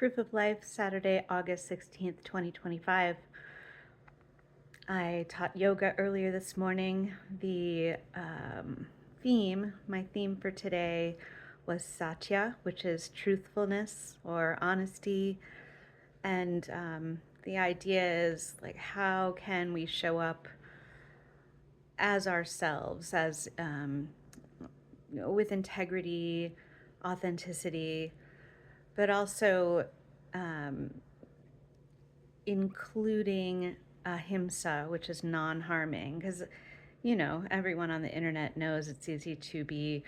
Proof of Life, Saturday, August 16th, 2025. I taught yoga earlier this morning. My theme for today was Satya, which is truthfulness or honesty. And the idea is like, how can we show up as ourselves, with integrity, authenticity, but also including ahimsa, which is non-harming, because everyone on the internet knows it's easy to be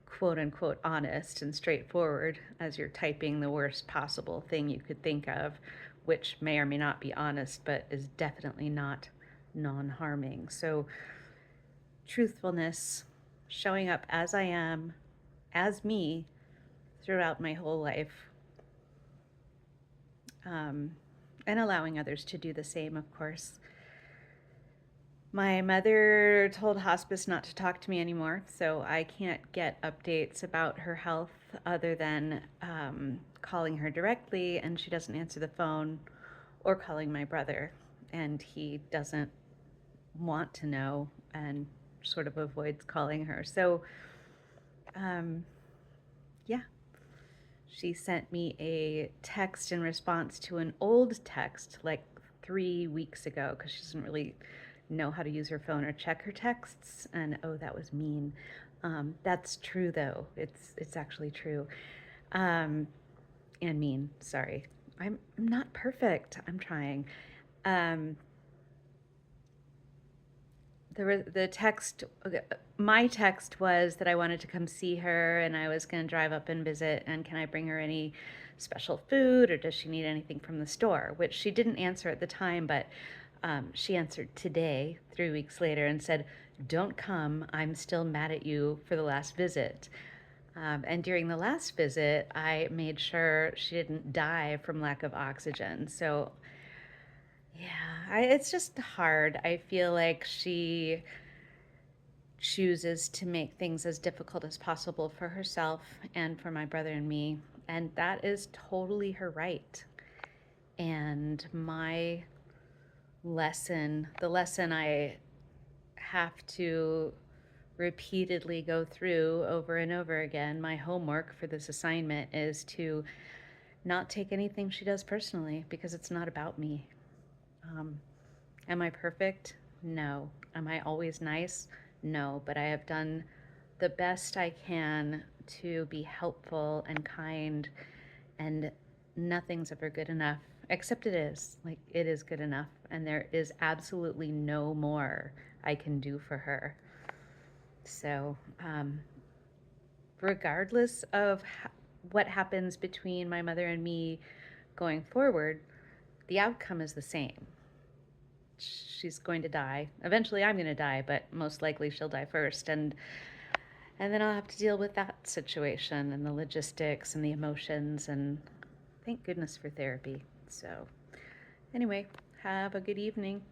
quote unquote honest and straightforward as you're typing the worst possible thing you could think of, which may or may not be honest, but is definitely not non-harming. So truthfulness, showing up as I am, as me, throughout my whole life, and allowing others to do the same, of course. My mother told hospice not to talk to me anymore, so I can't get updates about her health other than calling her directly, and she doesn't answer the phone, or calling my brother, and he doesn't want to know and sort of avoids calling her. So, yeah. She sent me a text in response to an old text like 3 weeks ago because she doesn't really know how to use her phone or check her texts. And oh, that was mean. That's true though. It's actually true. And mean. Sorry. I'm not perfect. I'm trying. Um, the text, my text was that I wanted to come see her and I was going to drive up and visit, and can I bring her any special food or does she need anything from the store, which she didn't answer at the time, but she answered today, 3 weeks later, and said, don't come, I'm still mad at you for the last visit. And during the last visit, I made sure she didn't die from lack of oxygen. So yeah, it's just hard. I feel like she chooses to make things as difficult as possible for herself and for my brother and me, and that is totally her right. And my the lesson I have to repeatedly go through over and over again, my homework for this assignment is to not take anything she does personally because it's not about me. Am I perfect? No. Am I always nice? No. But I have done the best I can to be helpful and kind, and nothing's ever good enough, except it is. Like, it is good enough, and there is absolutely no more I can do for her. So, regardless of what happens between my mother and me going forward, the outcome is the same. She's going to die. Eventually I'm going to die, but most likely she'll die first. And then I'll have to deal with that situation and the logistics and the emotions, and thank goodness for therapy. So anyway, have a good evening.